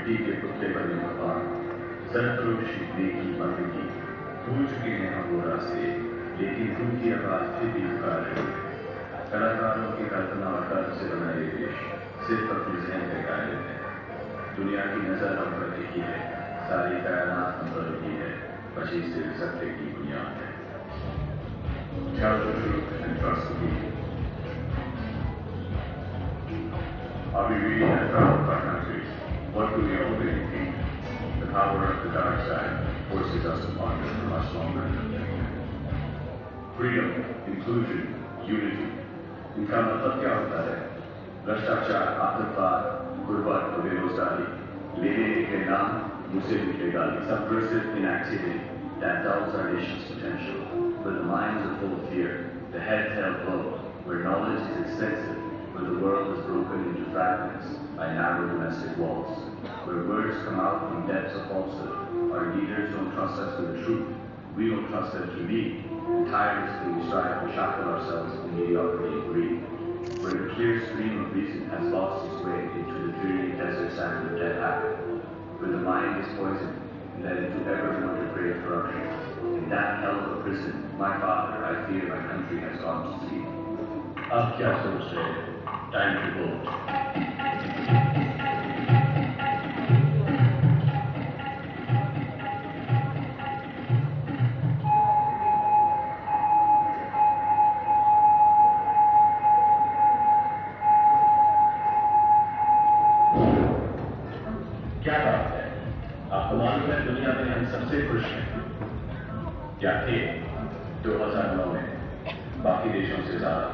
मिट्टी के पुतले बने भगवान, सरफरोशी नेकी बंदगी, भूल चुके हैं हम वो रास्ते, लेकिन उनकी आवाज फिर भी पुकार रही है। कलाकारों की कल्पना और कर्ज से बना ये देश सिर्फ अपनी जहन पे कायम है। दुनिया की नजर हम पर टिकी है, सारी कायनात हम पर रुकी है, बची सिर्फ सत्य की बुनियाद है। Tell the truth and trust the people. Are we really that proud of our country? What do we all really think? The power of the dark side forces us to ponder for much longer. Freedom, inclusion, unity. इनका मतलब क्या होता है? भ्रष्टाचार, आतंकवाद, गुर्बत और बेरोजगारी, लेने के नाम मुझसे निकले गाली, subversive inactivity that dulls our nation's potential. Where the minds are full of fear, the heads held low, where knowledge is extensive, where the world is broken into fragments by narrow domestic walls, where words come out from depths of falsehood, our leaders don't trust us with the truth, we don't trust them to lead, and tirelessly we strive to shackle ourselves in mediocrity and greed, where the clear stream of reason has lost its way into the dreary desert sand of dead habit, where the mind is poisoned and led into ever more depraved corruption. In that hell of a prison, my father, I fear my country has gone to sleep. Ab kya soch rahe hain? Time to vote. क्या बात है? आपको मालूम है दुनिया में हम सबसे खुश हैं। क्या थे 2009 में बाकी देशों से ज्यादा,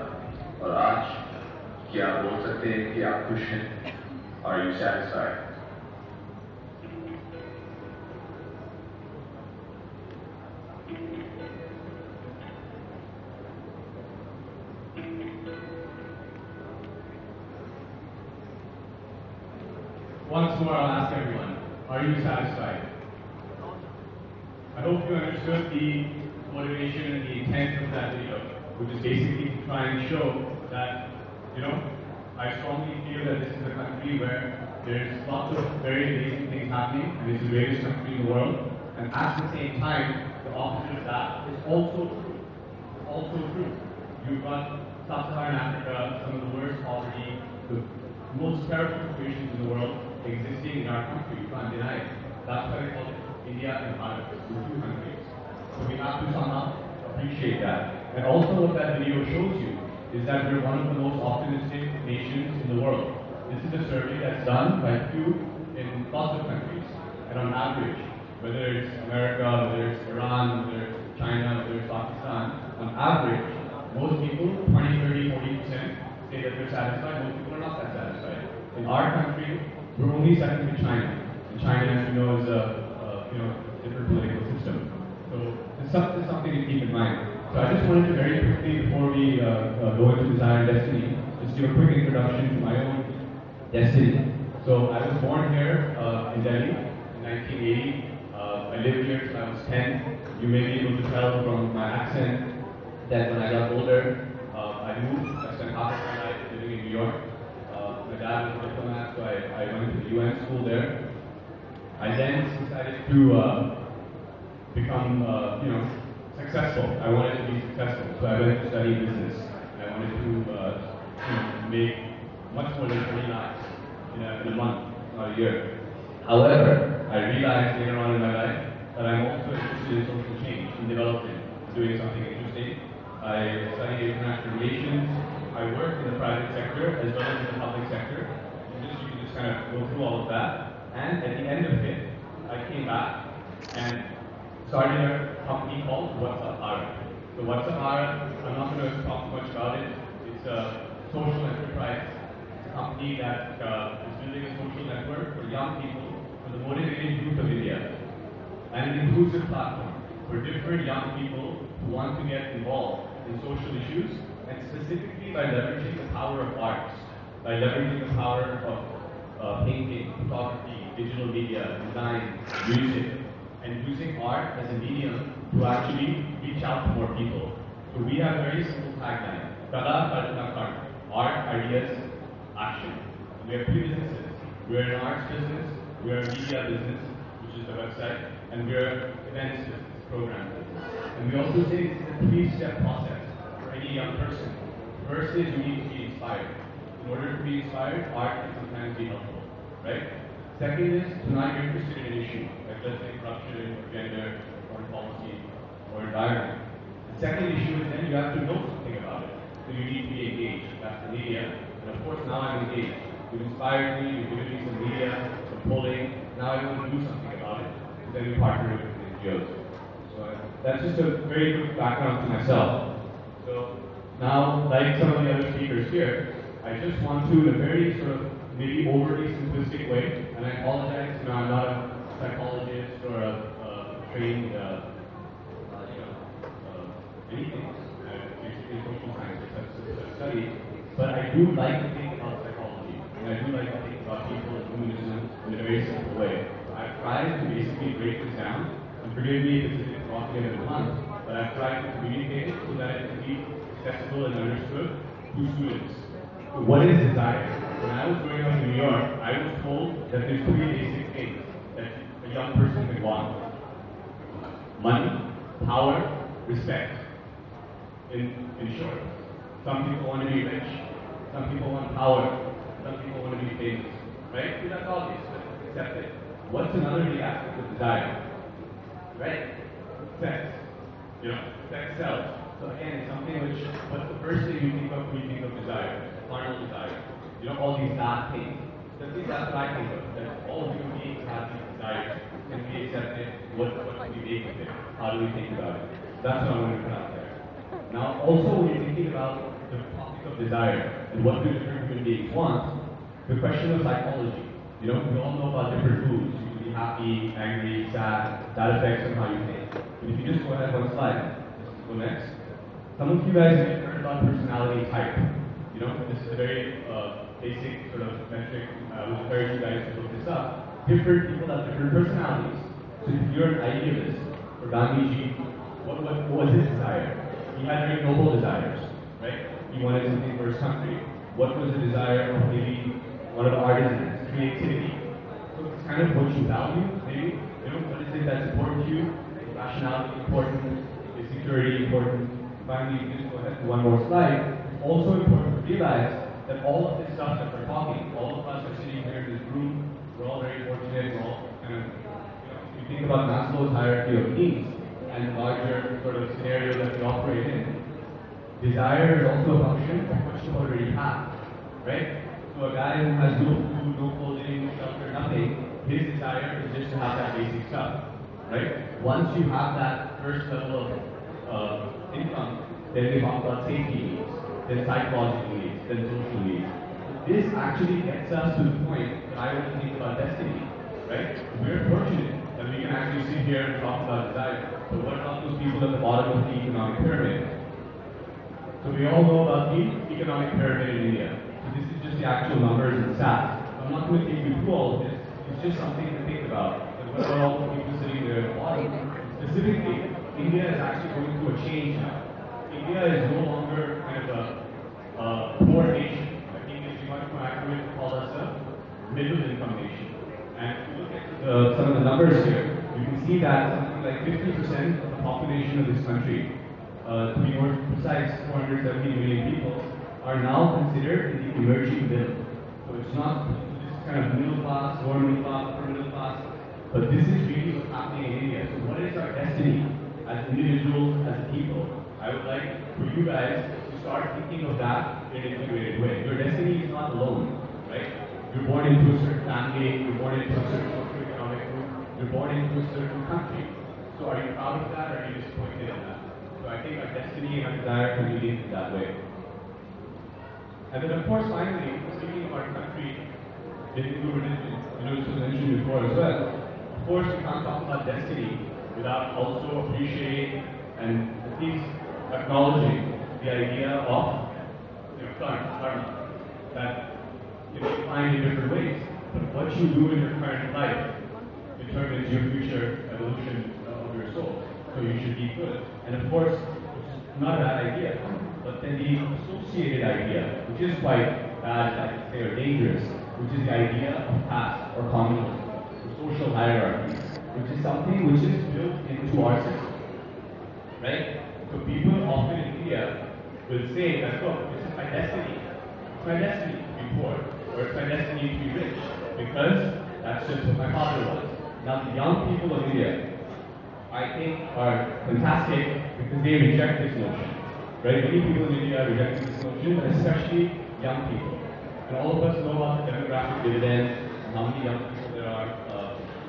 और आज क्या आप बोल सकते हैं कि आप खुश हैं? Are you satisfied? Once more, I'll ask everyone, are you satisfied? I hope you understood the motivation and the intent of that video, which is basically to try and show that, I strongly feel that this is a country where there's lots of very amazing things happening, and it's the greatest country in the world, and at the same time, the opposite of that is also true. It's also true. You've got Sub-Saharan Africa, some of the worst poverty, the most terrible situations in the world existing in our country. You can't deny it. That's why we call it India and Bharat, the two countries. So we have to somehow appreciate that. And also what that video shows you is that we're one of the most optimistic nations in the world. This is a survey that's done by Pew in lots of countries. And on average, whether it's America, whether it's Iran, whether it's China, whether it's Pakistan, on average, most people, 20, 30, 40% say that they're satisfied, most people are not that satisfied. In our country, we're only second to China. And China, as you know, is a different political system. So this is something to keep in mind. So I just wanted to very quickly, before we go into Desai and Destiny, just give a quick introduction to my own destiny. So I was born here in Delhi in 1980. I lived here till I was 10. You may be able to tell from my accent that when I got older, I moved. I spent half of my life living in New York. My dad was a diplomat, so I went to the UN school there. I then decided to become, successful. I wanted to be successful, so I went to study business. I wanted to make much more than 20 lakhs in a month, not a year. However, I realized later on in my life that I'm also interested in social change, in development, doing something interesting. I studied international relations. I worked in the private sector as well as in the public sector. You can just kind of go through all of that. And at the end of it, I came back and started a company called What's Up Bharat. So What's Up Bharat, I'm not going to talk much about it. It's a social enterprise. It's a company that is building a social network for young people, for the motivated youth of India, and an inclusive platform for different young people who want to get involved in social issues, and specifically by leveraging the power of arts, by leveraging the power of painting, photography, digital media, design, music, and using art as a medium to actually reach out to more people. So we have a very simple tagline, Kala Kalpana Karna, art, ideas, action. And we have three businesses. We're an arts business, We are a media business, which is the website, and we are events business, program business. And we also say this is a three-step process for any young person. First is you need to be inspired. In order to be inspired, art can sometimes be helpful, right? Second is to not be interested in an issue, like let's say corruption, or gender, foreign policy, or environment. The second issue is then you have to know something about it. So you need to be engaged. That's the media. And of course now I'm engaged. You've inspired me, you've given me some media, some polling. Now I want to do something about it. So then we partner with NGOs. So that's just a very quick background to myself. So now, like some of the other speakers here, I just want to, in a very sort of maybe overly simplistic way, and I apologize, I'm not a psychologist or a trained, anything, basically social scientist, that's a study, but I do like to think about psychology, and I do like to think about people and humanism in a very simple way. I've tried to basically break this down, and forgive me if it's a bit provocative and blunt, but I've tried to communicate it so that it can be accessible and understood to students. What is desire? When I was growing up in New York, I was told that there's three basic things that a young person can want. Money, power, respect. In short, some people want to be rich, some people want power, some people want to be famous, right? So that's obvious, but accept it. What's another big aspect of desire? Right? Sex. Sex sells. So again, it's something which, what's the first thing you think of when you think of desire? Carnal desire. All these bad things. So I think that's what I think of, that all human beings have these desires. Can we accept it? What can we make of it? How do we think about it? That's what I want to put out there. Now, also, when you're thinking about the topic of desire and what do different human beings want, the question of psychology. We all know about different moods. You can be happy, angry, sad. That affects on how you think. But if you just go ahead one slide, just go next. Some of you guys may have heard about personality type. This is a very basic sort of metric. I would encourage you guys to look this up. Different people have different personalities. So if you're an idealist, for Gandhiji, what was his desire? He had very noble desires, right? He wanted something for his country. What was the desire of maybe one of the artisans? Creativity. So it's kind of what you value, maybe. What is it that's important to you? Is rationality important? Is security important? Finally, just go ahead to one more slide. It's also important to realize that all of this stuff that we're talking, all of us are sitting here in this room, we're all very fortunate, we're all kind of, if you think about Maslow's hierarchy of needs and the larger sort of scenario that we operate in, desire is also a function of what you already have, right? So a guy who has no food, no clothing, no shelter, nothing, his desire is just to have that basic stuff, right? Once you have that first level of income, then we talk about safety needs, then psychological needs, then social needs. This actually gets us to the point that I want to think about destiny, right? We're fortunate that we can actually sit here and talk about desire. But what about those people at the bottom of the economic pyramid? So we all know about the economic pyramid in India. So this is just the actual numbers and stats. I'm not going to take you through all of this. It's just something to think about. And what about all the people sitting there at the bottom? Specifically, India is actually going through a change now. India is no longer kind of a poor nation. I think it's much more accurate to call us a middle income nation. And if you look at some of the numbers here, you can see that something like 50% of the population of this country, to be more precise, 470 million people, are now considered in the emerging middle. So it's not this kind of middle class, lower middle class, upper middle class, but this is really what's happening in India. So what is our destiny as individuals, as a people? I would like for you guys to start thinking of that in an integrated way. Your destiny is not alone, right? You're born into a certain family, you're born into a certain socioeconomic group, you're born into a certain country. So are you proud of that or are you disappointed in that? So I think our destiny and our desire can be linked in that way. And then of course finally, speaking of our country, Hindu religion, this was mentioned before as well. Of course we can't talk about destiny without also appreciating and at least acknowledging the idea of karma, that you find in different ways. But what you do in your current life determines your future evolution of your soul. So you should be good. And of course, which is not a bad idea, but then the associated idea, which is quite bad, I could say, or dangerous, which is the idea of caste or communalism. hierarchies, which is something which is built into our system, right? So people often in India will say that, look, this is my destiny. It's my destiny to be poor, or it's my destiny to be rich, because that's just what my father was. Now the young people of India, I think, are fantastic because they reject this notion. Right? Many people in India are rejecting this notion, and especially young people. And all of us know about the demographic dividends and how many young people there are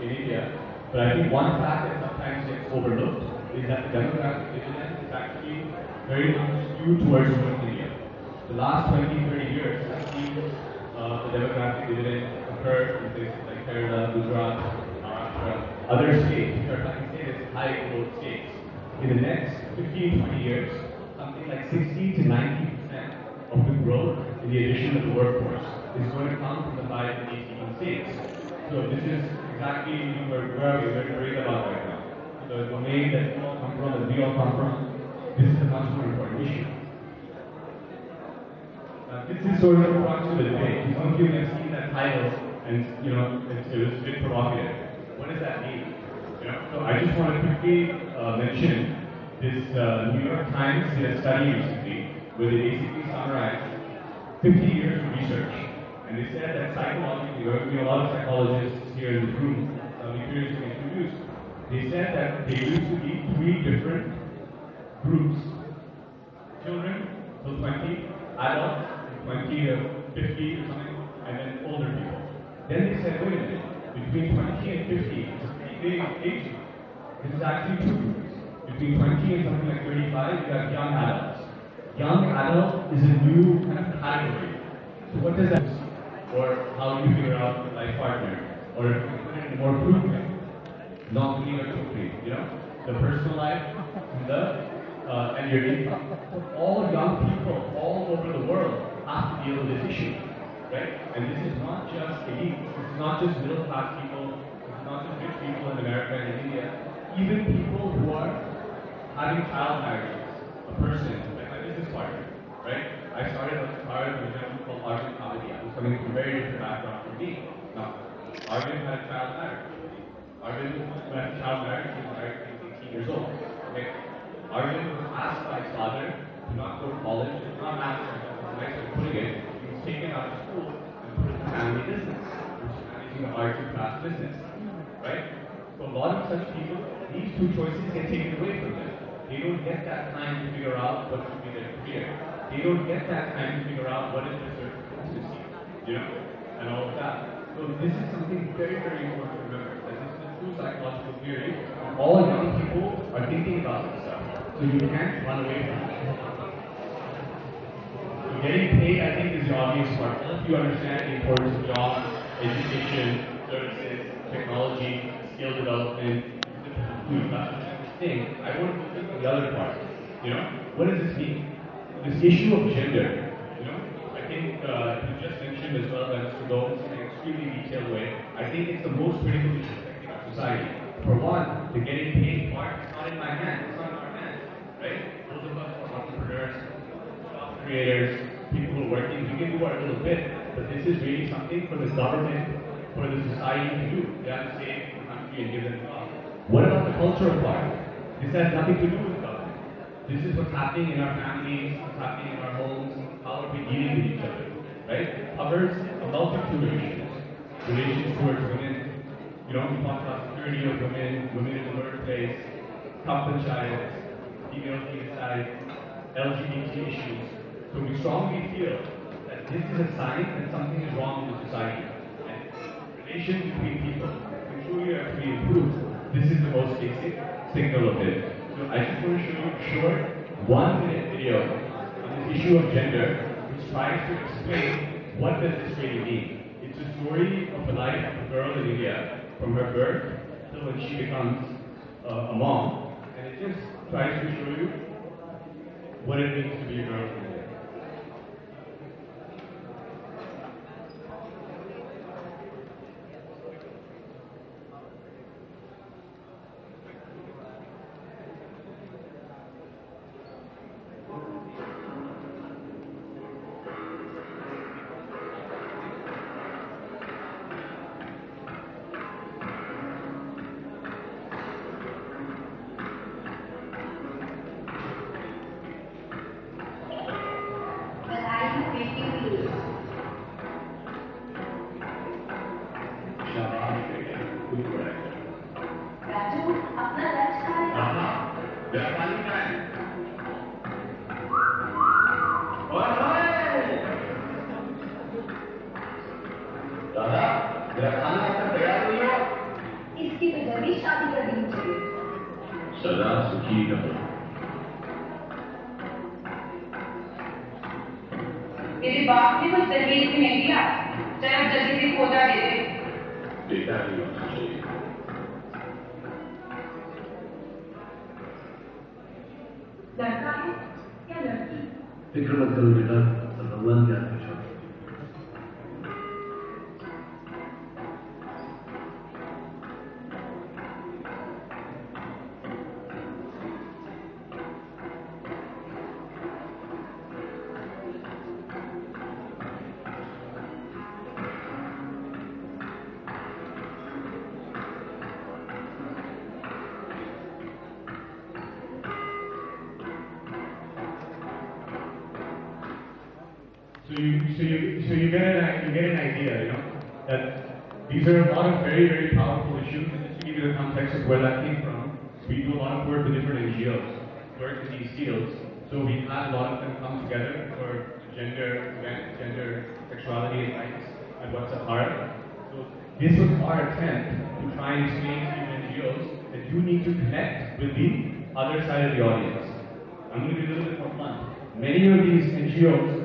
in India. But I think one fact that sometimes gets overlooked is that the demographic dividend is actually very much skewed towards rural India. The last 20, 30 years have seen the demographic dividend occur in places like Kerala, Gujarat, Maharashtra, other states, which are, like I say, this high growth states. In the next 15, 20 years, something like 60 to 90% of the growth in the addition of the workforce is going to come from the 5 and 18 states. So this is exactly where we're worried about right now. The domain that you all come from, that we all come from, this is a much more important issue. This is sort of the crux of the debate. Some of you have seen that title, and it was a bit provocative. What does that mean? So I just want to quickly mention this New York Times did a study recently where they basically summarized 50 years of research, and they said that psychologically, a lot of psychologists here in the room, the peers who introduced, they said that there used to be 3 different groups: children till 20, adults 20 to 50 or something, and then older people. Then they said, wait a minute, between 20 and 50, it's a pretty big age group. This is actually 2 groups. Between 20 and something like 35, you have young adults. Young adult is a new kind of category. So what does that mean? Or how do you figure out your life partner? Or if you put it in a more crude way, long or quickly, the personal life and your income. All young people all over the world have to deal with this issue, right? And this is not just elite. This is not just middle class people. This is not just rich people in America and in India. Even people who are having child marriages. A person, like my business partner, right? I started with a gentleman called Arvind Kavadia, who's coming from a very different background from me. Now, Arvind had a child marriage. Arvind, who had a child marriage, he was married when he was 18 years old. Okay? Arvind was asked by his father to not go to college. It's not asked, that's a nice way of putting it. He was taken out of school and put in the family business, which is managing the arts and crafts business. Right? So a lot of such people, these 2 choices get taken away from them. They don't get that time to figure out what should be their career. They don't get that time to figure out what is their certain consistency, and all of that. So this is something very, very important to remember, that this is a true psychological theory, and all young people are thinking about this stuff. So you can't run away from it. So getting paid, I think, is the obvious part. All of you understand the importance of jobs, education, services, technology, skill development, thing. I want to look at the other part. What does this mean? This issue of gender. I think you just mentioned as well that Mr. Gomes in an extremely detailed way. I think it's the most critical issue affecting our society. For one, the getting paid part is not in my hands. It's not in our hands, right? Those of us who are entrepreneurs, job creators, people who are working, we can do our little bit, but this is really something for the government, for the society to do. We have to save the country and give them jobs. What about the cultural part? This has nothing to do with government. This is what's happening in our families, what's happening in our homes, how are we dealing with each other, right? It covers a multitude of issues. Relations towards women, we talk about security of women, women in the workplace, couples, female genocide, LGBT issues. So we strongly feel that this is a sign that something is wrong with the society. And relations between people can truly have to be improved. This is the most basic signal of it. So I just want to show you a short 1-minute video on this issue of gender, which tries to explain what does this really mean. It's a story of the life of a girl in India from her birth till when she becomes a mom, and it just tries to show you what it means to be a girl in India. Raju अपना lunch खाएगा मेरा पानी का है दादा मेरा खाना अब तक तैयार नहीं हुआ इसकी तो जल्दी शादी कर देनी चाहिए सदा सुखी रहो मेरे बाप ने कुछ दहेज भी नहीं दिया चलो जल्दी से खोजा दे दे बेटा नहीं होना चाहिए लड़का है या लड़की फिक्र मत करो बेटा सब भगवान के हाथ में छोड़ो So you get an idea, you know, that these are a lot of very, very powerful issues. And just to give you the context of where that came from, we do a lot of work with different NGOs, work in these fields. So we had a lot of them come together for gender, sexuality and rights at What's Up Heart. So this was our attempt to try and explain to these NGOs that you need to connect with the other side of the audience. I'm going to be a little bit more blunt. Many of these NGOs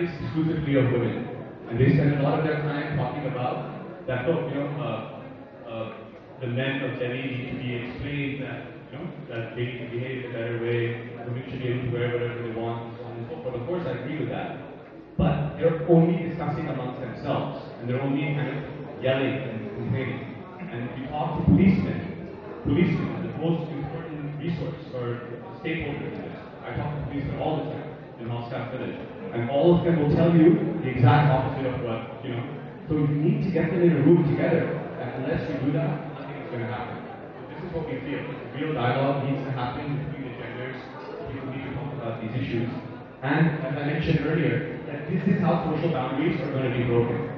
exclusively of women, and they spend a lot of their time talking about that. Look, you know, the men of Delhi need to be explained that you know that they need to behave in a better way. Women should be able to wear whatever they want, and so on and so forth. Of course, I agree with that, but they're only discussing amongst themselves, and they're only kind of yelling and complaining. And if you talk to policemen, are the most important resource or stakeholder in this. I talk to policemen all the time in Moscow Village. And all of them will tell you the exact opposite of what, you know. So you need to get them in a room together, and unless you do that, nothing is going to happen. So this is what we feel. Real dialogue needs to happen between the genders. People need to talk about these issues. And as I mentioned earlier, that this is how social boundaries are going to be broken.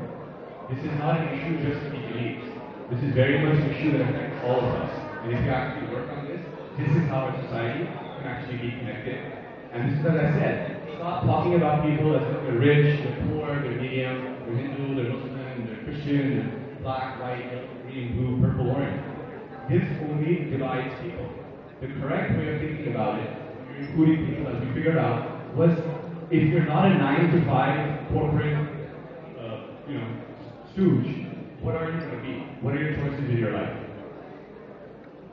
This is not an issue just for the elites. This is very much an issue that affects all of us. And if you actually work on this, this is how our society can actually be connected. And this is, as I said, stop talking about people as if they're rich, they're poor, they're medium, they're Hindu, they're Muslim, they're Christian, they're black, white, yellow, green, blue, purple, orange. This only divides people. The correct way of thinking about it, you're including people, as we figured out, was if you're not a 9-to-5 corporate, stooge, what are you going to be? What are your choices in your life?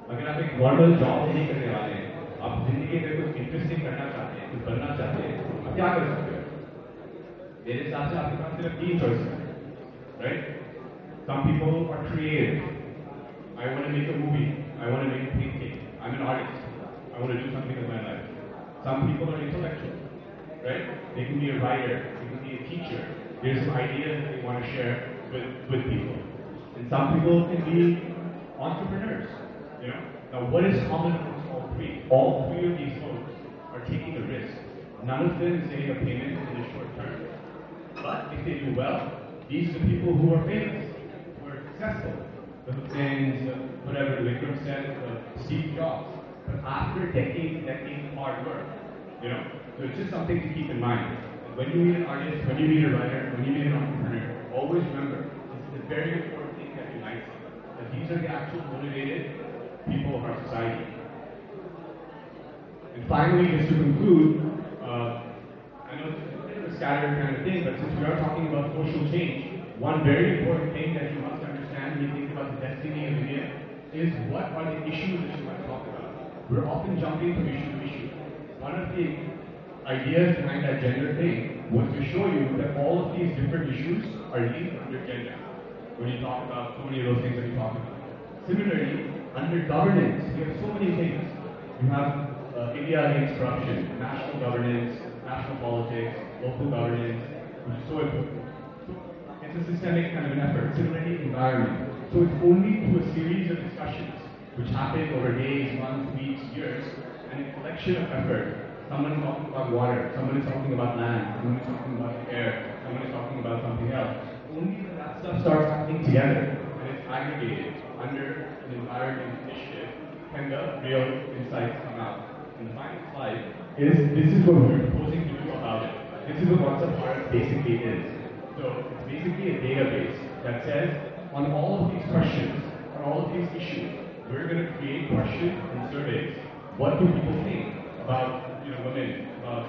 अगर आप एक normal job नहीं करने वाले हैं, आप जिंदगी में कुछ इंटरेस्टिंग करना चाहते हैं, कुछ बनना चाहते हैं, आप क्या कर सकते हो? मेरे हिसाब से आपके पास सिर्फ 3 choices हैं, right? Some people are creative. I want to make a movie. I want to make a painting. I'm an artist. I want to do something with my life. Some people are intellectual, right? They can be a writer. They can be a teacher. There's some ideas that they want to share with people. And some people can be entrepreneurs. You know? Now, what is common amongst all three? All three of these folks are taking a risk. None of them is getting a payment in the short term. But if they do well, these are the people who are famous, who are successful. The Hussein's, whatever the Vikram said, Steve Jobs. But after decades of hard work, you know? So it's just something to keep in mind. When you meet an artist, when you meet a writer, when you meet an entrepreneur, always remember, this is a very important thing that unites them. That these are the actual motivated people of our society. And finally, just to conclude, I know this is a bit of a scattered kind of thing, but since we are talking about social change, one very important thing that you must understand when you think about the destiny of India is what are the issues that you want to talk about. We're often jumping from issue to issue. One of the ideas behind that gender thing was to show you that all of these different issues are linked under gender. When you talk about so many of those things that we talk about. Similarly, under governance, we have so many things. You have India against corruption, national governance, national politics, local governance, which is so important. So it's a systemic kind of an effort. Similarly, environment. So it's only through a series of discussions which happen over days, months, weeks, years, and a collection of effort. Someone is talking about water, someone is talking about land, someone is talking about air, someone is talking about something else. Only when that stuff starts happening together, and it's aggregated under an environment initiative, can the real insights come out. And the final slide is, this is what we're proposing to do about it. This is what WhatsApp Bharat basically is. So it's basically a database that says, on all of these questions, on all of these issues, we're going to create questions and surveys. What do people think about women, about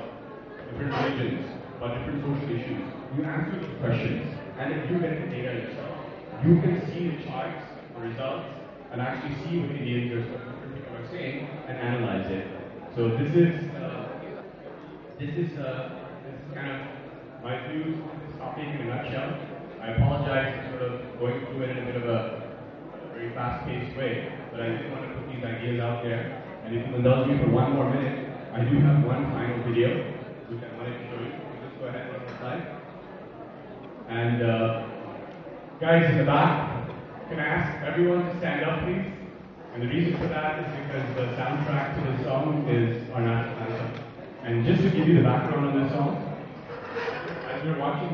different religions, about different social issues? You answer these questions, and if you get the data yourself, you can see the charts, the results, and actually see what Indians or different people are saying and analyze it. So this is kind of my views on this topic in a nutshell. I apologize for sort of going through it in a bit of a very fast-paced way, but I did want to put these ideas out there. And if you indulge me for one more minute, I do have one final video which I wanted to show you. Just go ahead on the slide. And guys in the back, can I ask everyone to stand up, please? And the reason for that is because the soundtrack to this song is our national anthem. And just to give you the background on this song, as you're watching,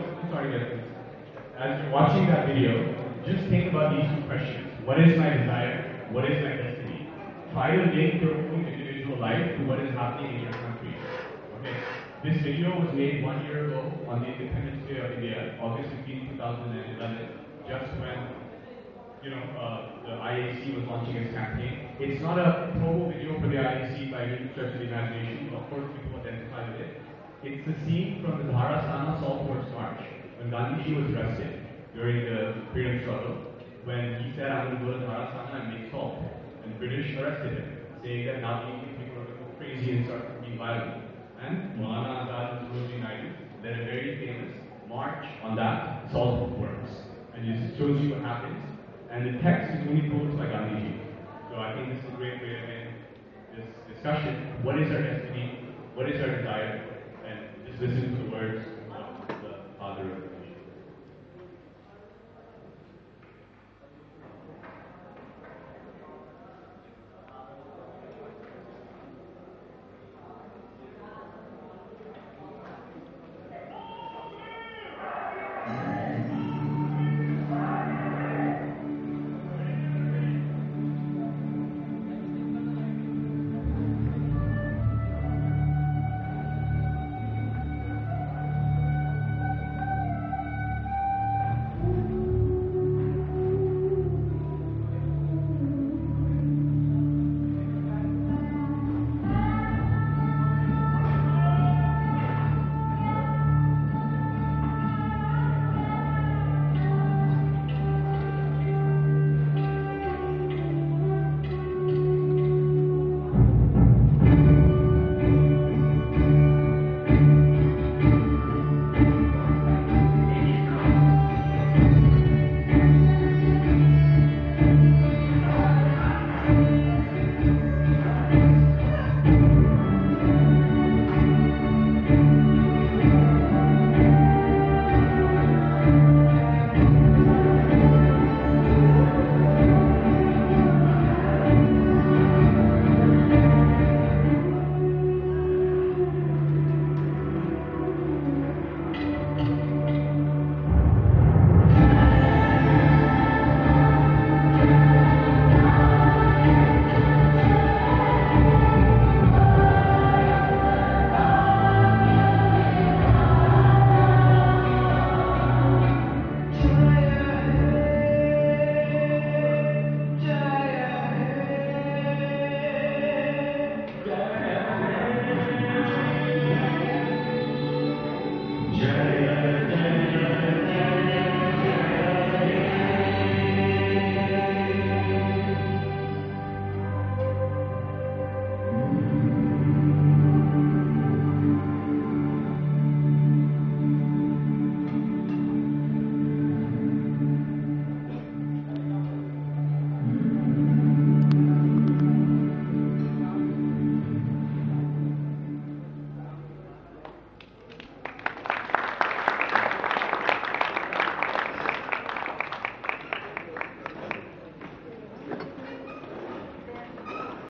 as you're watching that video, just think about these two questions. What is my desire? What is my destiny? Try to link your own individual life to what is happening in your country. Okay. This video was made 1 year ago on the Independence Day of India, August 15, 2011, just when the IAC was launching its campaign. It's not a promo video for the IAC by any stretch of the imagination. Of course, people identify with it. It's the scene from the Dharasana Salt Works March when Gandhiji was arrested during the freedom struggle, when he said, I'm going to go to Dharasana and make salt. And the British arrested him, saying that now the Indian people are going to go crazy and start being violent. And Maulana Azad and Sarojini Naidu led a very famous march on that salt works. And it shows you what happens. And the text is only quotes by Gandhiji. So I think this is a great way to end this discussion. What is our destiny? What is our desire? And just listen to the words